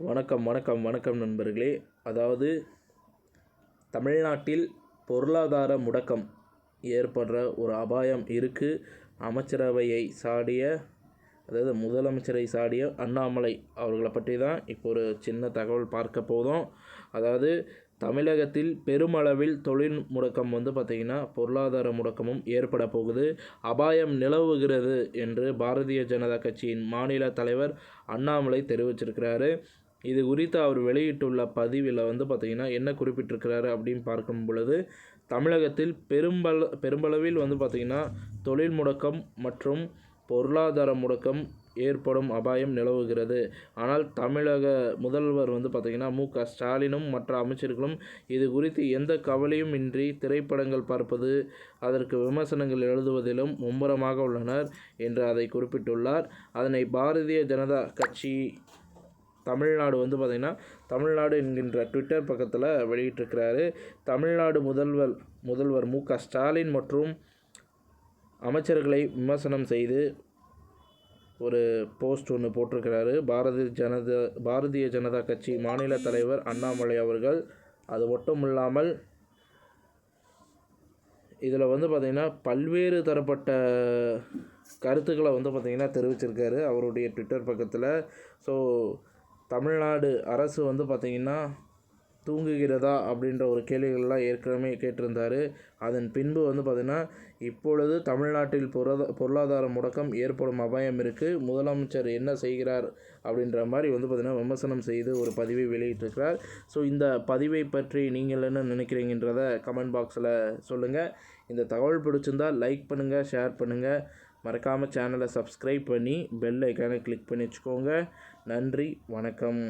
வணக்கம் நண்பர்களே. அதாவது தமிழ்நாட்டில் பொருளாதார முடக்கம் ஏற்படுற ஒரு அபாயம் இருக்குது. அமைச்சரவையை சாடிய முதலமைச்சரை சாடிய அண்ணாமலை அவர்களை பற்றி தான் இப்போ ஒரு சின்ன தகவல் பார்க்க போதும். அதாவது தமிழகத்தில் பெருமளவில் தொழில் முடக்கம் பார்த்திங்கன்னா பொருளாதார முடக்கமும் ஏற்பட போகுது, அபாயம் நிலவுகிறது என்று பாரதிய ஜனதா கட்சியின் மாநில தலைவர் அண்ணாமலை தெரிவிச்சிருக்கிறாரு. இது குறித்து அவர் வெளியிட்டுள்ள பதிவில் பார்த்திங்கன்னா என்ன குறிப்பிட்டிருக்கிறாரு அப்படின்னு பார்க்கும் பொழுது, தமிழகத்தில் பெரும்பளவில் பார்த்திங்கன்னா தொழில் முடக்கம் மற்றும் பொருளாதார முடக்கம் ஏற்படும் அபாயம் நிலவுகிறது. ஆனால் தமிழக முதல்வர் பார்த்திங்கன்னா மு.க. ஸ்டாலினும் மற்ற அமைச்சர்களும் இது குறித்து எந்த கவலையும் இன்றி திரைப்படங்கள் பார்ப்பது, அதற்கு விமர்சனங்கள் எழுதுவதிலும் மும்முரமாக உள்ளனர் என்று அதை குறிப்பிட்டுள்ளார். அதனை பாரதிய ஜனதா கட்சி தமிழ்நாடு பார்த்திங்கன்னா தமிழ்நாடு என்கின்ற ட்விட்டர் பக்கத்தில் வெளியிட்டிருக்கிறாரு. தமிழ்நாடு முதல்வர் மு.க. ஸ்டாலின் மற்றும் அமைச்சர்களை விமர்சனம் செய்து ஒரு போஸ்ட் ஒன்று போட்டிருக்கிறாரு பாரதிய ஜனதா கட்சி மாநில தலைவர் அண்ணாமலை அவர்கள். அது மட்டும் இல்லாமல் இதில் பார்த்திங்கன்னா பல்வேறு தரப்பட்ட கருத்துக்களை பார்த்திங்கன்னா தெரிவிச்சிருக்காரு அவருடைய ட்விட்டர் பக்கத்தில். ஸோ தமிழ்நாடு அரசு பார்த்திங்கன்னா தூங்குகிறதா அப்படின்ற ஒரு கேள்விகள்லாம் ஏற்கனவே கேட்டிருந்தார். அதன் பின்பு பார்த்திங்கன்னா இப்பொழுது தமிழ்நாட்டில் பொருளாதார முடக்கம் ஏற்படும் அபாயம் இருக்குது, முதலமைச்சர் என்ன செய்கிறார் அப்படின்ற மாதிரி பார்த்திங்கன்னா விமர்சனம் செய்து ஒரு பதிவை வெளியிட்டிருக்கிறார். ஸோ இந்த பதிவை பற்றி நீங்கள் என்ன நினைக்கிறீங்கன்றதை கமெண்ட் பாக்ஸில் சொல்லுங்கள். இந்த தகவல் பிடிச்சிருந்தால் லைக் பண்ணுங்கள், ஷேர் பண்ணுங்கள், மறக்காமல் சேனலை சப்ஸ்கிரைப் பண்ணி பெல் ஐக்கானை கிளிக் பண்ணி வச்சுக்கோங்க. நன்றி, வணக்கம்.